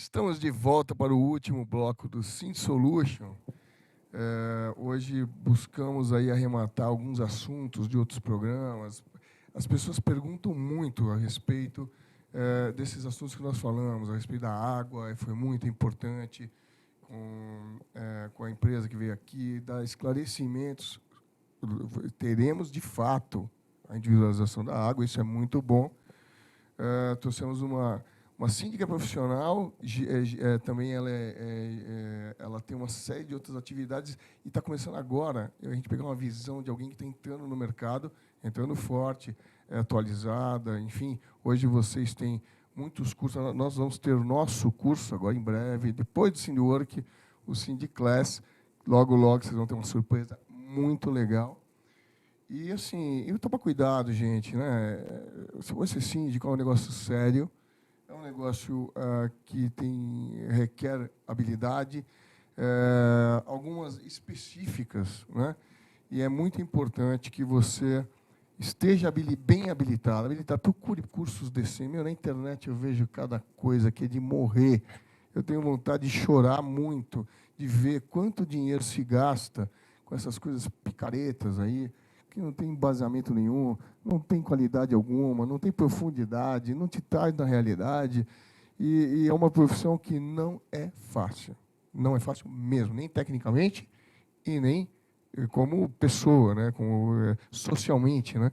Estamos de volta para o último bloco do Sim Solution. Hoje buscamos aí arrematar alguns assuntos de outros programas. As pessoas perguntam muito a respeito desses assuntos que nós falamos, a respeito da água, foi muito importante com a empresa que veio aqui, dar esclarecimentos. Teremos, de fato, a individualização da água, isso é muito bom. Trouxemos uma síndica profissional, também ela tem uma série de outras atividades e está começando agora a gente pegar uma visão de alguém que está entrando no mercado, entrando forte, atualizada, enfim. Hoje vocês têm muitos cursos, nós vamos ter o nosso curso agora em breve, depois do Syndiwork, o Syndiclass, logo vocês vão ter uma surpresa muito legal. E, assim, toma cuidado, gente, né? Se você síndico é um negócio sério, é um negócio que requer habilidade, algumas específicas, né? E é muito importante que você esteja bem habilitado. Procure cursos desse. Na internet eu vejo cada coisa que é de morrer. Eu tenho vontade de chorar muito, de ver quanto dinheiro se gasta com essas coisas picaretas aí, que não tem embasamento nenhum, não tem qualidade alguma, não tem profundidade, não te traz na realidade, e é uma profissão que não é fácil. Não é fácil mesmo, nem tecnicamente e nem como pessoa, né, como socialmente, né?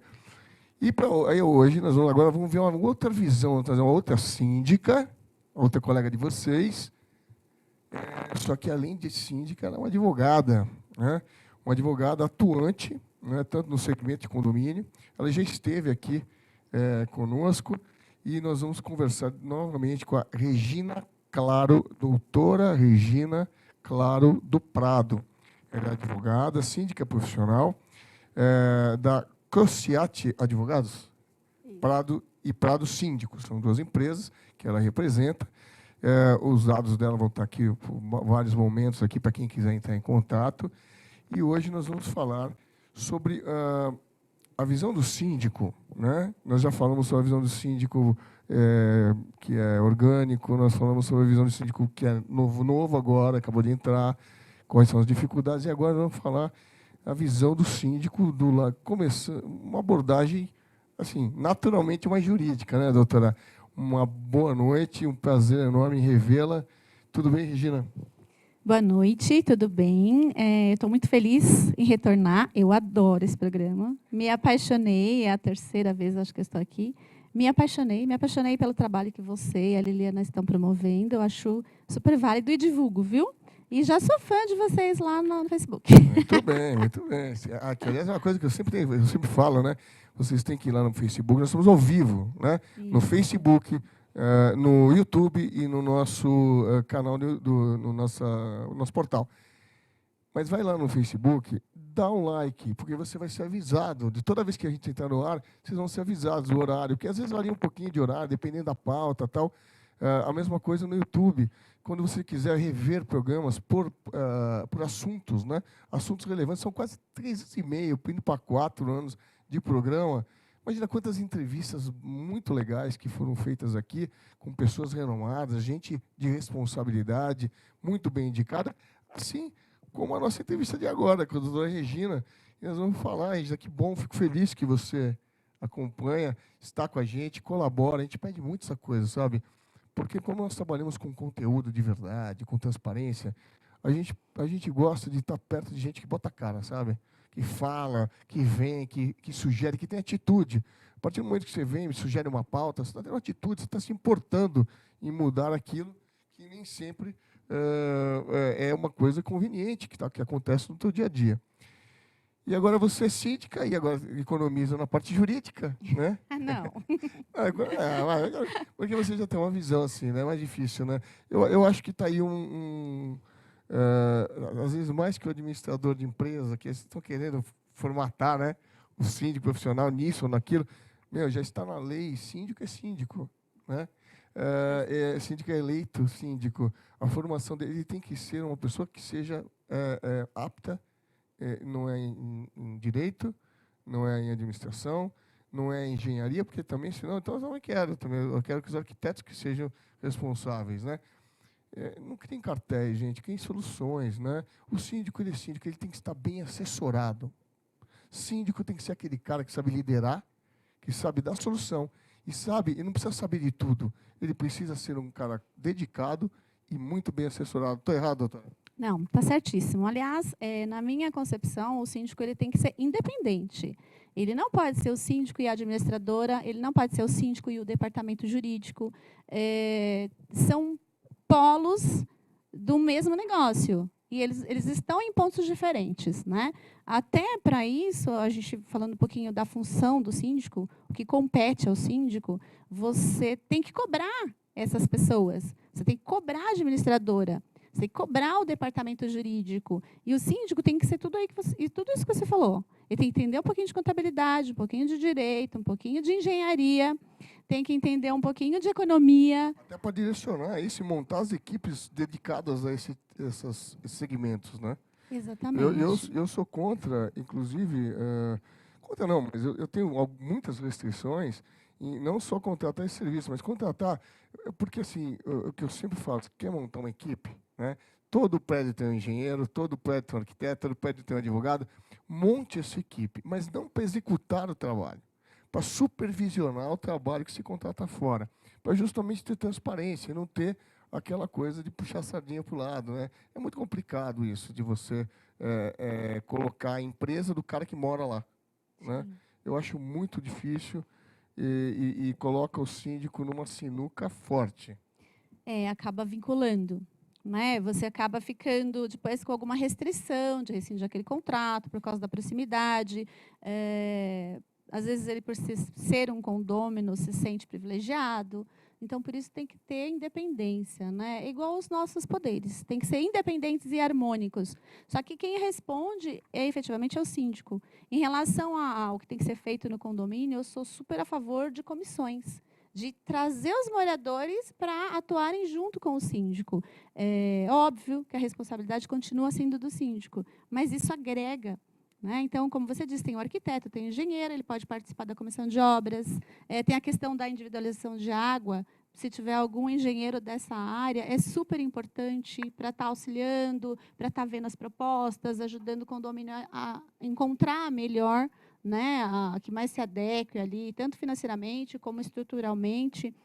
E aí hoje nós vamos ver uma outra visão, vamos trazer uma outra síndica, outra colega de vocês, só que além de síndica, ela é uma advogada, né? Uma advogada atuante, né, tanto no segmento de condomínio. Ela já esteve aqui conosco e nós vamos conversar novamente com a Regina Claro, doutora Regina Claro do Prado. Ela é advogada, síndica profissional da Cossiati Advogados, Prado e Prado Síndicos. São duas empresas que ela representa. Os dados dela vão estar aqui por vários momentos aqui para quem quiser entrar em contato. E hoje nós vamos falar sobre a visão do síndico, né? Nós já falamos sobre a visão do síndico que é orgânico, nós falamos sobre a visão do síndico que é novo agora, acabou de entrar, quais são as dificuldades, e agora vamos falar a visão do síndico, começando uma abordagem, assim, naturalmente mais jurídica, né, doutora? Uma boa noite, um prazer enorme em revê-la. Tudo bem, Regina? Boa noite, tudo bem? Estou muito feliz em retornar. Eu adoro esse programa. Me apaixonei, é a terceira vez acho que eu estou aqui. Me apaixonei pelo trabalho que você e a Liliana estão promovendo. Eu acho super válido e divulgo, viu? E já sou fã de vocês lá no Facebook. Muito bem, muito bem. Aliás, é uma coisa que eu sempre falo, né? Vocês têm que ir lá no Facebook. Nós estamos ao vivo, né? No Facebook, no YouTube e no nosso canal, no nosso portal. Mas vai lá no Facebook, dá um like, porque você vai ser avisado. De toda vez que a gente entrar no ar, vocês vão ser avisados do horário, porque às vezes varia um pouquinho de horário, dependendo da pauta, tal. A mesma coisa no YouTube. Quando você quiser rever programas por assuntos, né? Assuntos relevantes, são quase 3,5, indo para 4 anos de programa. Imagina quantas entrevistas muito legais que foram feitas aqui, com pessoas renomadas, gente de responsabilidade, muito bem indicada, assim como a nossa entrevista de agora, com a doutora Regina. E nós vamos falar, Regina, que bom, fico feliz que você acompanha, está com a gente, colabora, a gente pede muito essa coisa, sabe? Porque como nós trabalhamos com conteúdo de verdade, com transparência, a gente gosta de estar perto de gente que bota a cara, sabe? Que fala, que vem, que sugere, que tem atitude. A partir do momento que você vem e sugere uma pauta, você está tendo atitude, você está se importando em mudar aquilo que nem sempre é uma coisa conveniente que acontece no seu dia a dia. E agora você é síndica e agora economiza na parte jurídica, né? Não. Porque você já tem uma visão assim, né? É mais difícil, né? Eu acho que está aí às vezes mais que o administrador de empresa, que estão querendo formatar, né, o síndico profissional nisso ou naquilo. Já está na lei, síndico é síndico, né? Síndico é eleito síndico. A formação dele tem que ser uma pessoa que seja apta. Não é em direito, não é em administração, não é em engenharia, porque também, senão, então eu não quero também. Eu quero que os arquitetos que sejam responsáveis, né? não criem cartéis, gente, criem soluções, né? O síndico, ele é síndico, ele tem que estar bem assessorado. Síndico tem que ser aquele cara que sabe liderar, que sabe dar solução. E sabe, ele não precisa saber de tudo. Ele precisa ser um cara dedicado e muito bem assessorado. Estou errado, doutora? Não, está certíssimo. Aliás, na minha concepção, o síndico ele tem que ser independente. Ele não pode ser o síndico e a administradora, ele não pode ser o síndico e o departamento jurídico. São polos do mesmo negócio. E eles estão em pontos diferentes, né? Até para isso, a gente falando um pouquinho da função do síndico, o que compete ao síndico, você tem que cobrar essas pessoas. Você tem que cobrar a administradora. Você tem que cobrar o departamento jurídico. E o síndico tem que ser tudo isso que você falou. Ele tem que entender um pouquinho de contabilidade, um pouquinho de direito, um pouquinho de engenharia, tem que entender um pouquinho de economia. Até para direcionar isso e montar as equipes dedicadas a esses segmentos, né? Exatamente. Eu sou contra, inclusive, contra não, mas eu tenho muitas restrições em não só contratar esse serviço, mas contratar, porque assim, o que eu sempre falo, você quer montar uma equipe, né? Todo prédio tem um engenheiro, todo prédio tem um arquiteto, todo prédio tem um advogado, monte essa equipe, mas não para executar o trabalho, para supervisionar o trabalho que se contrata fora, para justamente ter transparência e não ter aquela coisa de puxar a sardinha para o lado, né? É muito complicado isso, de você colocar a empresa do cara que mora lá, né? Eu acho muito difícil e coloca o síndico numa sinuca forte. Acaba vinculando. Né? Você acaba ficando depois com alguma restrição de rescindir aquele contrato por causa da proximidade. Às vezes, ele, por ser um condômino, se sente privilegiado. Então, por isso, tem que ter independência. Né? Igual os nossos poderes. Tem que ser independentes e harmônicos. Só que quem responde, efetivamente, é o síndico. Em relação ao que tem que ser feito no condomínio, eu sou super a favor de comissões, de trazer os moradores para atuarem junto com o síndico. É óbvio que a responsabilidade continua sendo do síndico, mas isso agrega. Né? Então, como você disse, tem o arquiteto, tem o engenheiro, ele pode participar da comissão de obras, tem a questão da individualização de água. Se tiver algum engenheiro dessa área, é super importante para estar auxiliando, para estar vendo as propostas, ajudando o condomínio a encontrar a melhor, né, a que mais se adeque ali, tanto financeiramente como estruturalmente.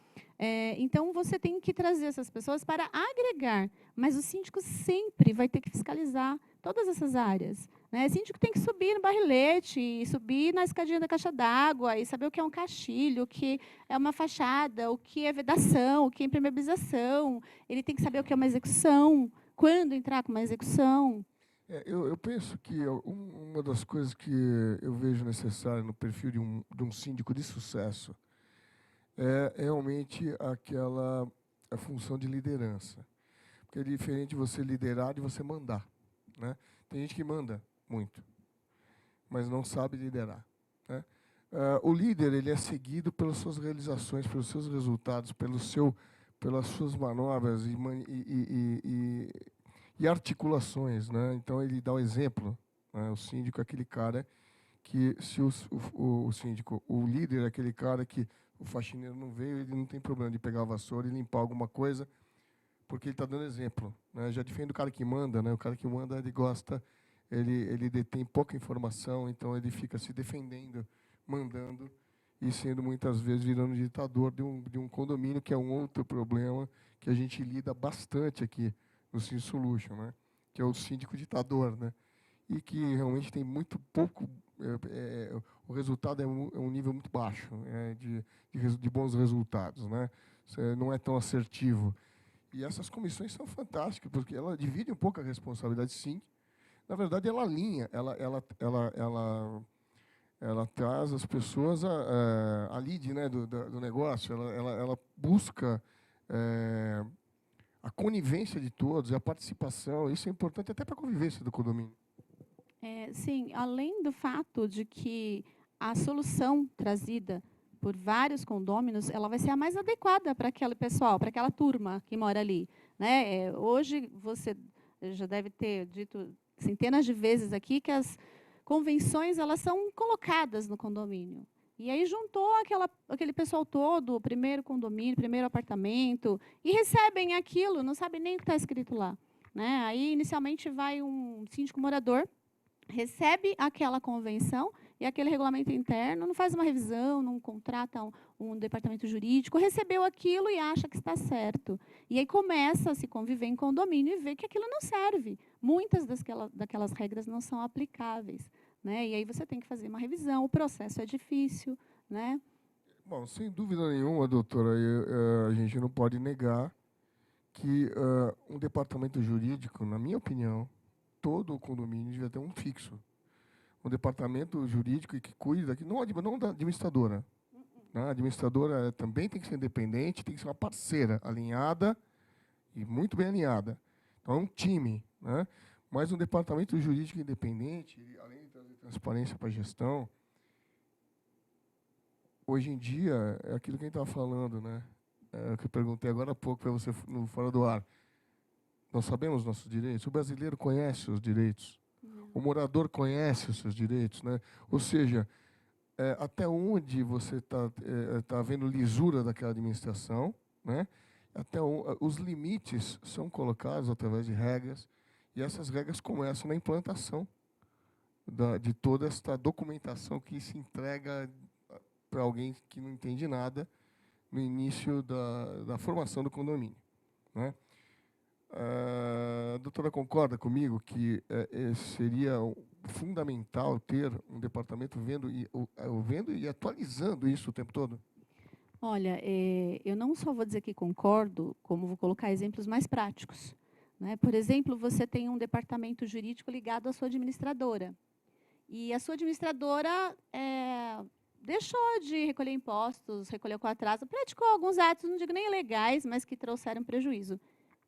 Então, você tem que trazer essas pessoas para agregar, mas o síndico sempre vai ter que fiscalizar todas essas áreas. Né? O síndico tem que subir no barrilete, e subir na escadinha da caixa d'água, e saber o que é um caixilho, o que é uma fachada, o que é vedação, o que é impermeabilização. Ele tem que saber o que é uma execução, quando entrar com uma execução. Eu penso que uma das coisas que eu vejo necessária no perfil de um síndico de sucesso é realmente a função de liderança. Porque é diferente você liderar de você mandar. Né? Tem gente que manda muito, mas não sabe liderar. Né? O líder ele é seguido pelas suas realizações, pelos seus resultados, pelas suas manobras e articulações. Né? Então, ele dá o exemplo. Né? O síndico é aquele cara que, se o síndico, o líder é aquele cara que o faxineiro não veio, ele não tem problema de pegar a vassoura e limpar alguma coisa, porque ele está dando exemplo. Né? Já diferente do cara que manda, né? O cara que manda, ele gosta, ele detém pouca informação, então ele fica se defendendo, mandando, e sendo muitas vezes virando ditador de um condomínio, que é um outro problema que a gente lida bastante aqui no Síndico Solution, né? Que é o síndico ditador, né? E que realmente tem muito pouco, o resultado é um nível muito baixo, de bons resultados, né? Não é tão assertivo. E essas comissões são fantásticas, porque ela divide um pouco a responsabilidade, sim. Na verdade, ela alinha, ela traz as pessoas a lead, né, do negócio, ela busca a conivência de todos, a participação. Isso é importante até para a convivência do condomínio. Sim, além do fato de que a solução trazida por vários condôminos, ela vai ser a mais adequada para aquele pessoal, para aquela turma que mora ali. Né? Hoje, você já deve ter dito centenas de vezes aqui que as convenções elas são colocadas no condomínio. E aí juntou aquele pessoal todo, o primeiro condomínio, primeiro apartamento, e recebem aquilo, não sabem nem o que está escrito lá. Né? Aí, inicialmente, vai um síndico morador, recebe aquela convenção e aquele regulamento interno, não faz uma revisão, não contrata um departamento jurídico, recebeu aquilo e acha que está certo. E aí começa a se conviver em condomínio e vê que aquilo não serve. Muitas daquelas regras não são aplicáveis. Né? E aí você tem que fazer uma revisão, o processo é difícil. Né? Bom, sem dúvida nenhuma, doutora, a gente não pode negar que um departamento jurídico, na minha opinião, todo o condomínio devia ter um fixo. Um departamento jurídico que cuida, não da administradora. Né? A administradora também tem que ser independente, tem que ser uma parceira, alinhada e muito bem alinhada. Então, é um time. Né? Mas um departamento jurídico independente, além de trazer transparência para a gestão, hoje em dia, é aquilo que a gente estava falando, né? É o que eu perguntei agora há pouco para você no Fora do Ar. Nós sabemos nossos direitos, o brasileiro conhece os direitos, o morador conhece os seus direitos. Né? Ou seja, até onde você está vendo lisura daquela administração, né? Os limites são colocados através de regras, e essas regras começam na implantação de toda esta documentação que se entrega para alguém que não entende nada no início da formação do condomínio. Né? A doutora concorda comigo que seria fundamental ter um departamento vendo e atualizando isso o tempo todo? Olha, eu não só vou dizer que concordo, como vou colocar exemplos mais práticos. Né? Por exemplo, você tem um departamento jurídico ligado à sua administradora. E a sua administradora deixou de recolher impostos, recolheu com atraso, praticou alguns atos, não digo nem ilegais, mas que trouxeram prejuízo.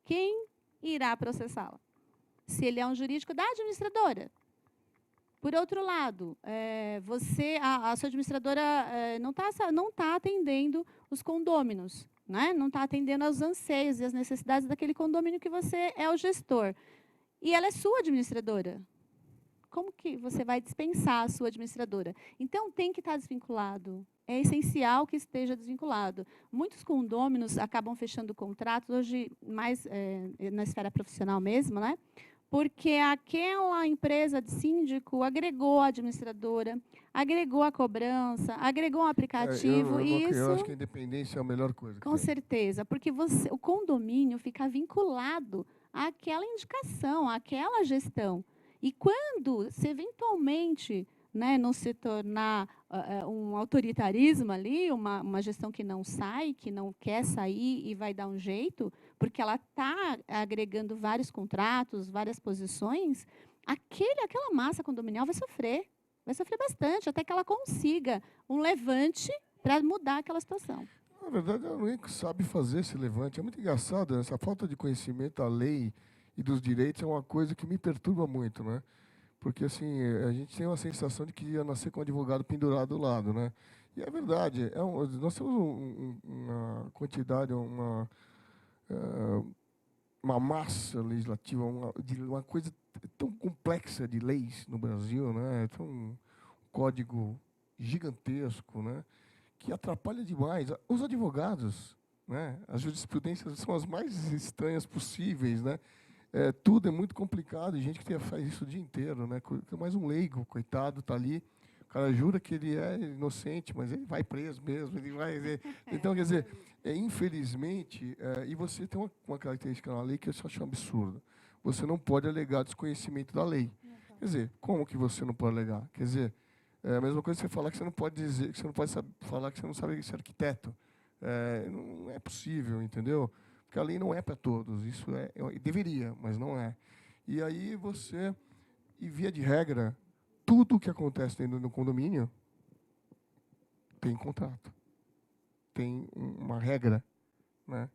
Quem irá processá-la? Se ele é um jurídico da administradora. Por outro lado, a sua administradora não tá atendendo os condôminos, né? Não está atendendo aos anseios e às necessidades daquele condomínio que você é o gestor. E ela é sua administradora. Como que você vai dispensar a sua administradora? Então, tem que estar desvinculado. É essencial que esteja desvinculado. Muitos condôminos acabam fechando contratos, hoje mais na esfera profissional mesmo, né? Porque aquela empresa de síndico agregou a administradora, agregou a cobrança, agregou um aplicativo. Eu acho que a independência é a melhor coisa. Com certeza, porque o condomínio fica vinculado àquela indicação, àquela gestão. E quando, se eventualmente, né, não se tornar um autoritarismo ali, uma gestão que não sai, que não quer sair e vai dar um jeito, porque ela está agregando vários contratos, várias posições, aquela massa condominial vai sofrer bastante, até que ela consiga um levante para mudar aquela situação. Na verdade, ela nem sabe fazer esse levante. É muito engraçado, essa falta de conhecimento da lei e dos direitos é uma coisa que me perturba muito, né? Porque assim, a gente tem uma sensação de que ia nascer com um advogado pendurado do lado, né? E é verdade, nós temos uma quantidade, uma massa legislativa, uma coisa tão complexa de leis no Brasil, né? Tão um código gigantesco, né? Que atrapalha demais os advogados, né? As jurisprudências são as mais estranhas possíveis, né? Tudo é muito complicado, e gente que faz isso o dia inteiro, né? Mais um leigo, coitado, está ali, o cara jura que ele é inocente, mas ele vai preso mesmo, ele vai... Então, quer dizer, infelizmente, e você tem uma característica na lei que eu só acho um absurdo. Você não pode alegar desconhecimento da lei. Quer dizer, como que você não pode alegar? Quer dizer, é a mesma coisa que você falar que você não pode dizer, que você não pode falar que você não sabe ser arquiteto. Não é possível, entendeu? Porque a lei não é para todos, isso deveria, mas não é. E aí e via de regra, tudo o que acontece dentro do condomínio tem contrato, tem uma regra, né?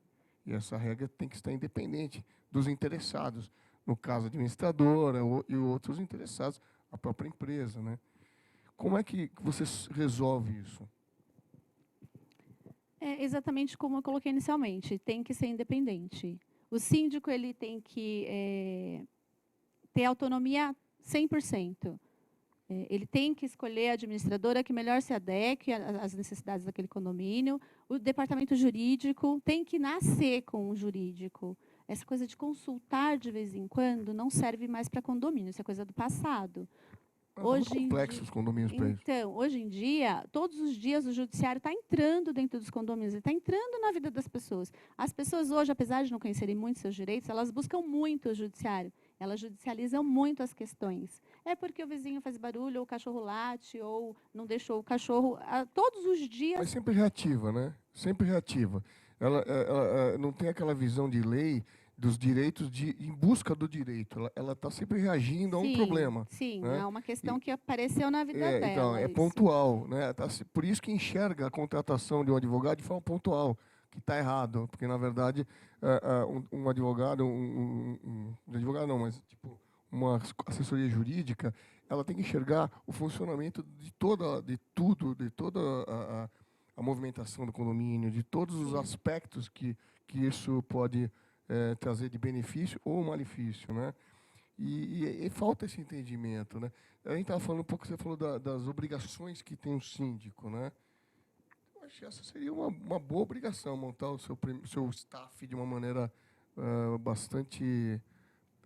E essa regra tem que estar independente dos interessados, no caso a administradora e outros interessados, a própria empresa, né? Como é que você resolve isso? É exatamente como eu coloquei inicialmente, tem que ser independente. O síndico ele tem que ter autonomia 100%. Ele tem que escolher a administradora que melhor se adeque às necessidades daquele condomínio. O departamento jurídico tem que nascer com o jurídico. Essa coisa de consultar de vez em quando não serve mais para condomínio, isso é coisa do passado. Hoje complexos os condomínios para isso. Então, hoje em dia, todos os dias o judiciário está entrando dentro dos condomínios, ele está entrando na vida das pessoas. As pessoas hoje, apesar de não conhecerem muito seus direitos, elas buscam muito o judiciário. Elas judicializam muito as questões. É porque o vizinho faz barulho, ou o cachorro late, ou não deixou o cachorro. Todos os dias. Mas sempre reativa, né? Sempre reativa. Ela não tem aquela visão de lei dos direitos em busca do direito. Ela está sempre reagindo a um problema. Sim, né? É uma questão que apareceu na vida dela. Então, é pontual. Né? Por isso que enxerga a contratação de um advogado de forma pontual, que está errado. Porque, na verdade, um advogado, advogado não, mas tipo, uma assessoria jurídica, ela tem que enxergar o funcionamento de toda a movimentação do condomínio, de todos os aspectos que isso pode trazer de benefício ou malefício, né? E falta esse entendimento, né? A gente estava falando um pouco, você falou das obrigações que tem o síndico, né? Eu acho que essa seria uma boa obrigação, montar o seu staff de uma maneira bastante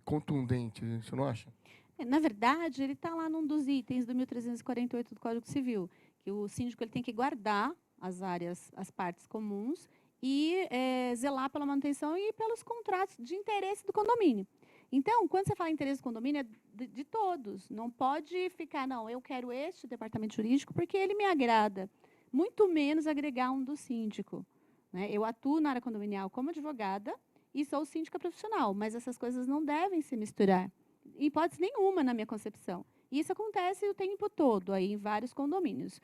contundente, você não acha? Na verdade, ele está lá num dos itens do 1348 do Código Civil, que o síndico ele tem que guardar as áreas, as partes comuns e zelar pela manutenção e pelos contratos de interesse do condomínio. Então, quando você fala em interesse do condomínio, é de todos. Não pode ficar, não, eu quero este departamento jurídico porque ele me agrada. Muito menos agregar um do síndico. Né? Eu atuo na área condominial como advogada e sou síndica profissional, mas essas coisas não devem se misturar. Em hipótese nenhuma, na minha concepção. Isso acontece o tempo todo aí em vários condomínios.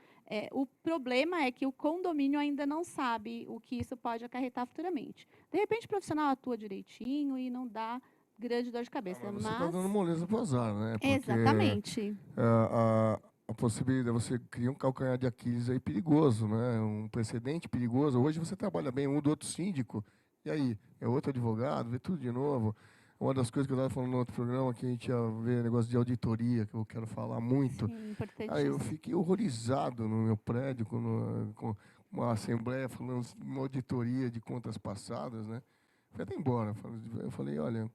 O problema é que o condomínio ainda não sabe o que isso pode acarretar futuramente. De repente, o profissional atua direitinho e não dá grande dor de cabeça. Mas você está dando moleza para o azar, né? Porque exatamente. A possibilidade, você cria um calcanhar de Aquiles aí perigoso, né? Um precedente perigoso. Hoje você trabalha bem um do outro síndico, e aí? É outro advogado, vê tudo de novo. Uma das coisas que eu estava falando no outro programa, que a gente ia ver negócio de auditoria, que eu quero falar muito. Sim, importantíssimo. Aí eu fiquei horrorizado no meu prédio, com uma assembleia falando de uma auditoria de contas passadas, né? Fui até embora. Eu falei, olha,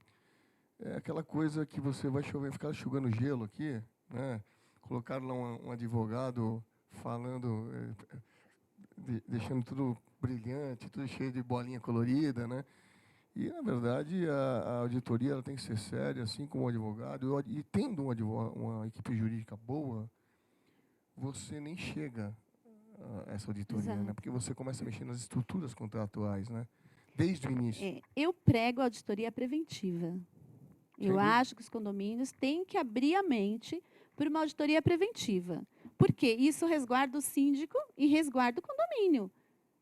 é aquela coisa que você vai ficar enxugando gelo aqui, né? Colocaram lá um advogado falando, deixando tudo brilhante, tudo cheio de bolinha colorida, né? E, na verdade, a auditoria ela tem que ser séria, assim como o advogado. E tendo uma equipe jurídica boa, você nem chega a essa auditoria, né? Porque você começa a mexer nas estruturas contratuais, né? Desde o início. Eu prego a auditoria preventiva. Eu acho que os condomínios têm que abrir a mente para uma auditoria preventiva. Porque isso resguarda o síndico e resguarda o condomínio.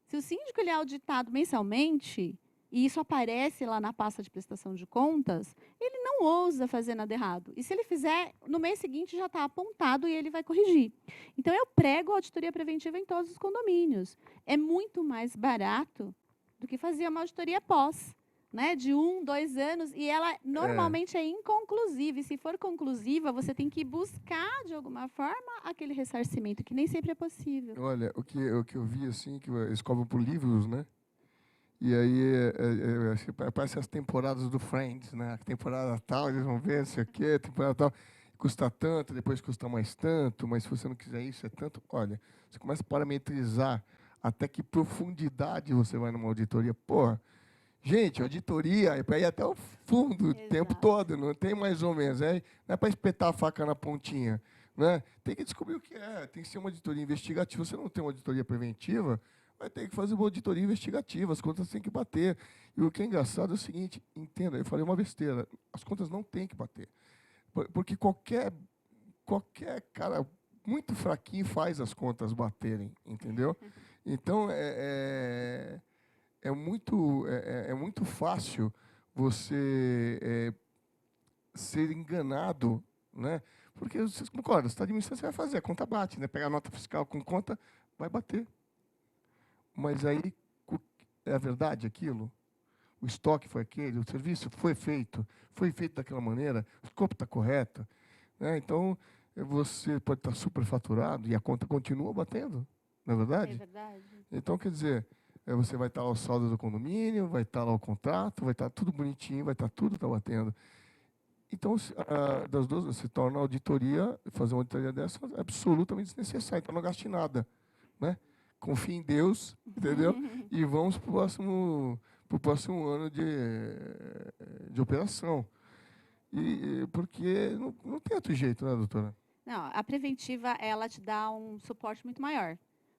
Se o síndico ele é auditado mensalmente, e isso aparece lá na pasta de prestação de contas, ele não ousa fazer nada errado. E se ele fizer, no mês seguinte já está apontado e ele vai corrigir. Então, eu prego a auditoria preventiva em todos os condomínios. É muito mais barato do que fazer uma auditoria pós, né, de 1, 2 anos, e ela normalmente é inconclusiva. E se for conclusiva, você tem que buscar, de alguma forma, aquele ressarcimento, que nem sempre é possível. Olha, o que eu vi, assim, que eles cobram por livros, né? E aí, parece as temporadas do Friends, né? A temporada tal, eles vão ver, sei o quê, temporada tal, custa tanto, depois custa mais tanto, mas se você não quiser isso, é tanto. Olha, você começa a parametrizar até que profundidade você vai numa auditoria. Porra, gente, auditoria é para ir até o fundo o tempo todo, não tem mais ou menos. Não é para espetar a faca na pontinha. Né? Tem que descobrir o que é, tem que ser uma auditoria investigativa. Se você não tem uma auditoria preventiva, vai ter que fazer uma auditoria investigativa, as contas têm que bater. E o que é engraçado é o seguinte, entenda, eu falei uma besteira, as contas não têm que bater. Porque qualquer cara muito fraquinho faz as contas baterem, entendeu? Então, é muito fácil você ser enganado, né? Porque vocês concordam, você está administrando, você vai fazer, a conta bate, né? Pegar a nota fiscal com conta, vai bater. Mas aí é a verdade aquilo? O estoque foi aquele, o serviço foi feito daquela maneira, o escopo está correto. Né? Então, você pode estar superfaturado e a conta continua batendo, não é É verdade? verdade. Então, quer dizer, você vai estar ao saldo do condomínio, vai estar lá o contrato, vai estar tudo bonitinho, vai estar tudo batendo. Então, das duas, se torna a auditoria, fazer uma auditoria dessa é absolutamente desnecessário, então não gaste nada, né? Confie em Deus, entendeu? E vamos para o próximo ano de operação. Porque não tem outro jeito, né, doutora? Não, a preventiva, ela te dá um suporte muito maior.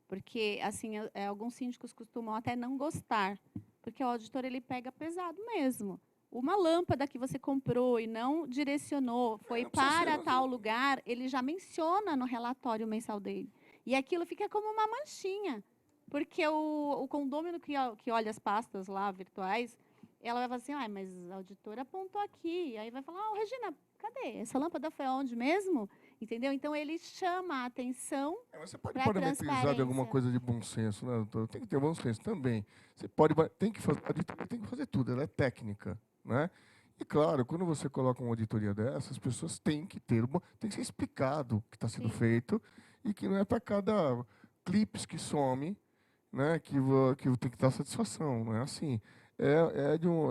Porque, assim, alguns síndicos costumam até não gostar. Porque o auditor, ele pega pesado mesmo. Uma lâmpada que você comprou e não direcionou, foi Não precisa ser, para tal lugar, ele já menciona no relatório mensal dele. E aquilo fica como uma manchinha. Porque o condômino que olha as pastas lá virtuais, ela vai falar assim, mas a auditora apontou aqui. Aí vai falar, Regina, cadê? Essa lâmpada foi aonde mesmo? Entendeu? Então, ele chama a atenção Mas você pode para a parametrizar de alguma transparência. coisa de bom senso, né, doutora? Tem que ter bom senso também. Você pode, tem que fazer, a auditoria tem que fazer tudo, ela é técnica, né? E claro, quando você coloca uma auditoria dessa, as pessoas têm que tem que ser explicado o que está sendo Sim. feito e que não é para cada clipes que some, né, que tem que dar satisfação, não é assim.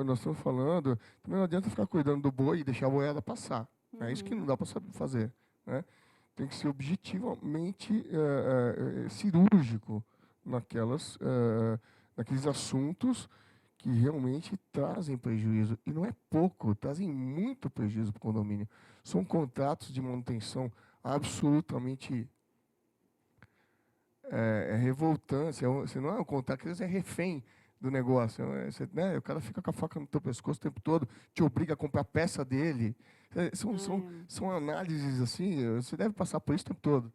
Nós estamos falando, também não adianta ficar cuidando do boi e deixar a boiada passar. É isso que não dá para saber fazer, né? Tem que ser objetivamente cirúrgico naqueles assuntos que realmente trazem prejuízo. E não é pouco, trazem muito prejuízo para o condomínio. São contratos de manutenção absolutamente revoltantes. Você não é um contrato, você é refém do negócio. Né, o cara fica com a faca no teu pescoço o tempo todo, te obriga a comprar a peça dele. São análises assim, você deve passar por isso o tempo todo.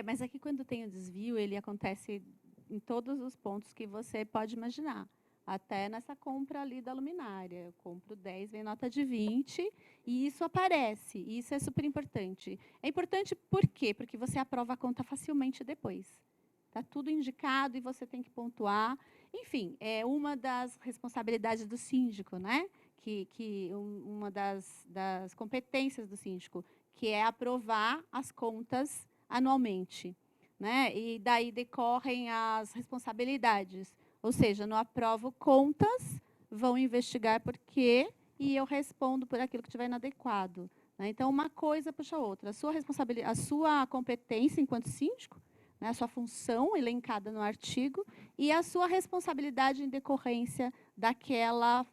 Mas aqui quando tem o desvio, ele acontece em todos os pontos que você pode imaginar. Até nessa compra ali da luminária. Eu compro 10, vem nota de 20, e isso aparece. E isso é super importante. É importante por quê? Porque você aprova a conta facilmente depois. Está tudo indicado e você tem que pontuar. Enfim, é uma das responsabilidades do síndico, né? Uma das competências do síndico, que é aprovar as contas anualmente, né? E daí decorrem as responsabilidades. Ou seja, não aprovo contas, vão investigar por quê e eu respondo por aquilo que estiver inadequado, né? Então, uma coisa puxa a outra. A sua responsabilidade, a sua competência enquanto síndico, né, a sua função elencada no artigo e a sua responsabilidade em decorrência daquela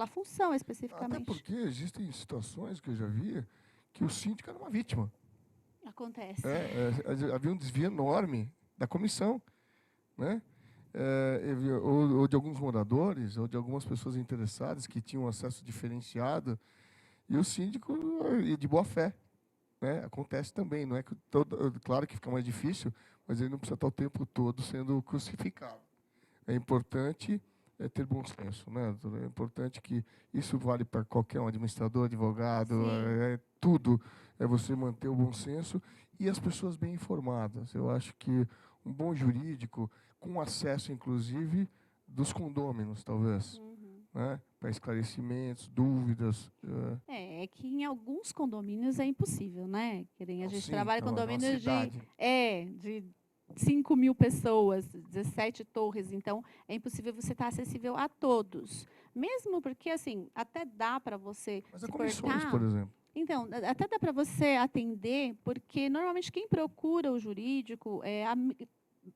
função Até especificamente. porque existem situações que eu já vi que o síndico era uma vítima. Acontece. Havia um desvio enorme da comissão, né? Ou de alguns moradores, ou de algumas pessoas interessadas que tinham acesso diferenciado, e o síndico de boa fé. Né? Acontece também, não é que claro que fica mais difícil, mas ele não precisa estar o tempo todo sendo crucificado. É importante ter bom senso, né, doutora? É importante que isso vale para qualquer um, administrador, advogado, Sim. tudo. É você manter o bom senso e as pessoas bem informadas. Eu acho que um bom jurídico, com acesso, inclusive, dos condôminos, talvez, Uhum. né, para esclarecimentos, dúvidas. É que em alguns condomínios é impossível, né? Que nem a Não, gente sim, trabalha em então, é uma condomínios cidade. de 5.000 pessoas, 17 torres, então é impossível você estar acessível a todos. Mesmo porque, assim, até dá para você Mas há se comissões, portar. por exemplo. Então, até dá para você atender, porque normalmente quem procura o jurídico é a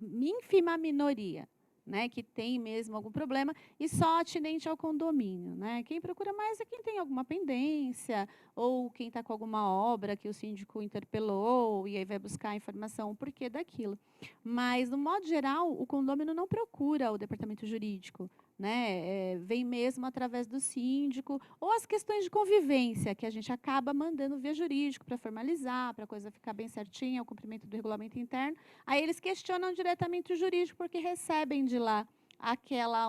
ínfima minoria, né, que tem mesmo algum problema, e só atinente ao condomínio. Né? Quem procura mais é quem tem alguma pendência, ou quem está com alguma obra que o síndico interpelou, e aí vai buscar a informação, o porquê daquilo. Mas, no modo geral, o condomínio não procura o departamento jurídico. Né? Vem mesmo através do síndico, ou as questões de convivência, que a gente acaba mandando via jurídico para formalizar, para a coisa ficar bem certinha, o cumprimento do regulamento interno. Aí eles questionam diretamente o jurídico, porque recebem de lá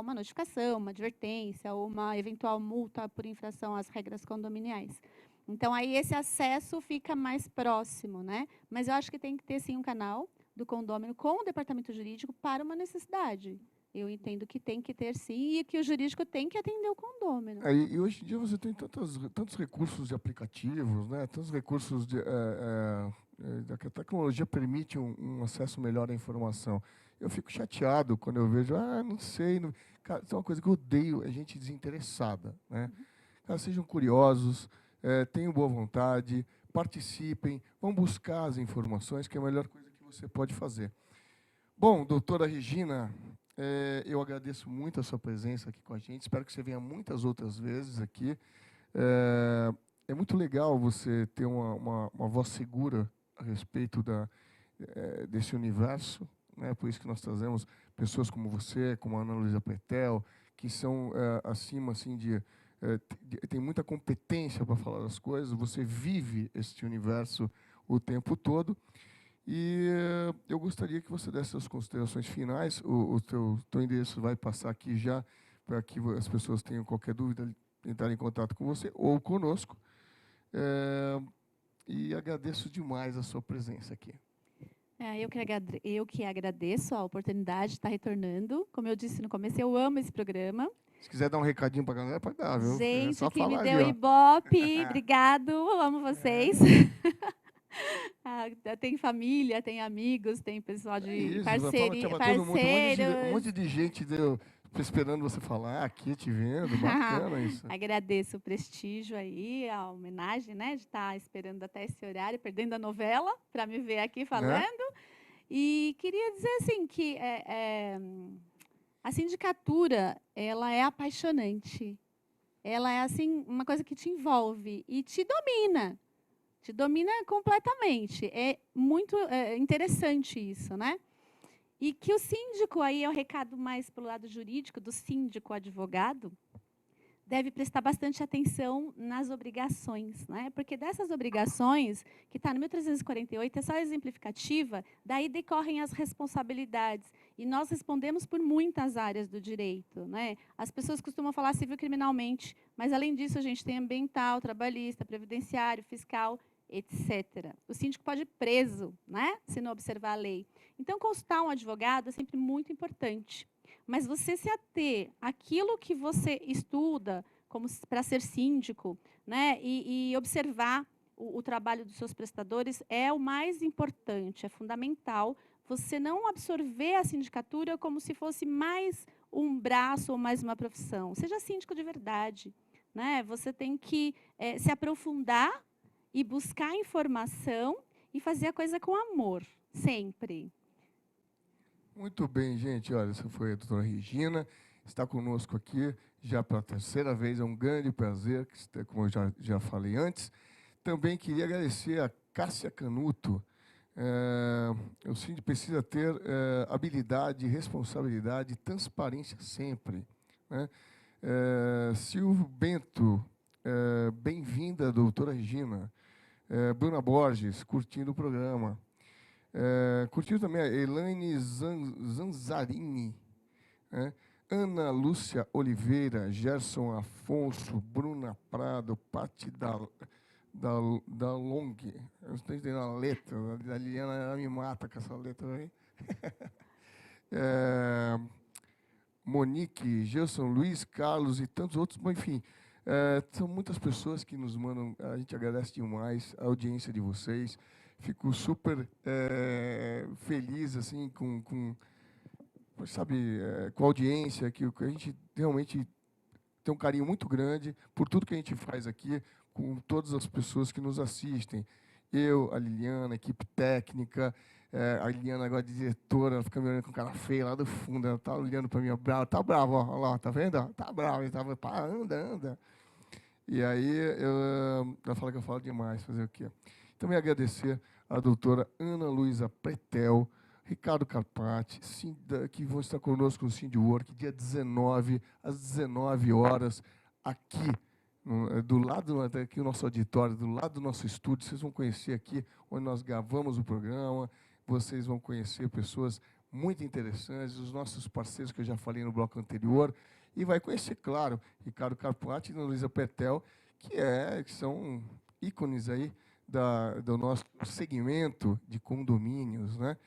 uma notificação, uma advertência, ou uma eventual multa por infração às regras condominiais. Então, aí esse acesso fica mais próximo, né? Mas eu acho que tem que ter, sim, um canal do condômino com o departamento jurídico para uma necessidade. Eu entendo que tem que ter sim e que o jurídico tem que atender o condômino. E hoje em dia você tem tantos recursos de aplicativos, né? Tantos recursos que a tecnologia permite um acesso melhor à informação. Eu fico chateado quando eu vejo, não sei. Não... Cara, isso é uma coisa que eu odeio, é gente desinteressada, né? Cara, sejam curiosos, tenham boa vontade, participem, vão buscar as informações, que é a melhor coisa que você pode fazer. Bom, doutora Regina, eu agradeço muito a sua presença aqui com a gente. Espero que você venha muitas outras vezes aqui. É muito legal você ter uma voz segura a respeito desse universo, né? Por isso que nós trazemos pessoas como você, como a Ana Luísa Pretel, que são acima assim tem muita competência para falar das coisas. Você vive este universo o tempo todo. E eu gostaria que você desse suas considerações finais. O teu endereço vai passar aqui já, para que as pessoas tenham qualquer dúvida, entrar em contato com você ou conosco. E agradeço demais a sua presença aqui. Eu que agradeço a oportunidade de estar retornando. Como eu disse no começo, eu amo esse programa. Se quiser dar um recadinho para a galera, pode dar, viu? Gente, só que me falar deu ali, Ibope, obrigado, eu amo vocês. Tem família, tem amigos, tem pessoal de isso, parceria, fala todo mundo, parceiros. um monte de gente esperando você falar aqui, te vendo, bacana isso. Agradeço o prestígio aí, a homenagem, né, de estar esperando até esse horário, perdendo a novela, para me ver aqui falando. Né? E queria dizer assim que a sindicatura, ela é apaixonante. Ela é assim uma coisa que te envolve e te domina. Te domina completamente. É muito interessante isso, né? E que o síndico, aí é o recado mais pelo lado jurídico, do síndico advogado, deve prestar bastante atenção nas obrigações, né? Porque dessas obrigações, que está no 1348, é só exemplificativa, daí decorrem as responsabilidades. E nós respondemos por muitas áreas do direito, né? As pessoas costumam falar civil criminalmente, mas, além disso, a gente tem ambiental, trabalhista, previdenciário, fiscal, etc. O síndico pode ir preso, né, se não observar a lei. Então, consultar um advogado é sempre muito importante. Mas você se ater àquilo que você estuda como para ser síndico, né, e observar o trabalho dos seus prestadores é o mais importante, é fundamental você não absorver a sindicatura como se fosse mais um braço ou mais uma profissão. Seja síndico de verdade, né? Você tem que se aprofundar e buscar informação e fazer a coisa com amor, sempre. Muito bem, gente. Olha, essa foi a doutora Regina, está conosco aqui já pela terceira vez, é um grande prazer, como eu já falei antes. Também queria agradecer a Cássia Canuto. O síndico precisa ter habilidade, responsabilidade, transparência sempre, né? Silvio Bento, bem-vinda, doutora Regina. Bruna Borges, curtindo o programa. Curtiu também a Elaine Zanzarini, né? Ana Lúcia Oliveira, Gerson Afonso, Bruna Prado, Pati da Long. Eu não estou entendendo a letra, a Liliana ela me mata com essa letra aí. Monique, Gelson, Luiz Carlos e tantos outros, bom, enfim, são muitas pessoas que nos mandam, a gente agradece demais a audiência de vocês. Fico super feliz assim sabe, com a audiência, que a gente realmente tem um carinho muito grande por tudo que a gente faz aqui, com todas as pessoas que nos assistem. Eu, a Liliana, a equipe técnica, a Liliana agora diretora, ela fica me olhando com cara feia lá do fundo, ela está olhando para mim, brava, tá brava, ó, olha lá, tá vendo? Tá brava, ele tava, pá, anda. E aí ela fala que eu falo demais, fazer o quê? Também agradecer a doutora Ana Luísa Pretel, Ricardo Carpati, que vão estar conosco no Sindwork, dia 19, às 19 horas, aqui, do lado, aqui o nosso auditório, do lado do nosso estúdio. Vocês vão conhecer aqui, onde nós gravamos o programa, vocês vão conhecer pessoas muito interessantes, os nossos parceiros que eu já falei no bloco anterior, e vai conhecer, claro, Ricardo Carpati e Ana Luísa Pretel, que são ícones aí do nosso segmento de condomínios, né?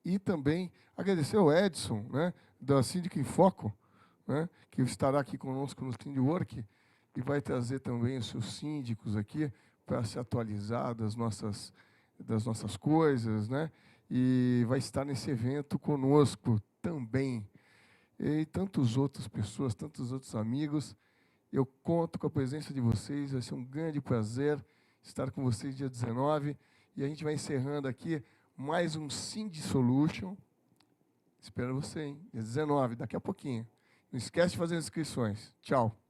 E também agradecer ao Edson, né, da Síndica em Foco, né, que estará aqui conosco no Sindwork e vai trazer também os seus síndicos aqui para se atualizar das nossas coisas, né, e vai estar nesse evento conosco também. E tantas outras pessoas, tantos outros amigos. Eu conto com a presença de vocês, vai ser um grande prazer estar com vocês dia 19. E a gente vai encerrando aqui mais um Cindy Solution. Espero você, hein? Dia 19, daqui a pouquinho. Não esquece de fazer as inscrições. Tchau.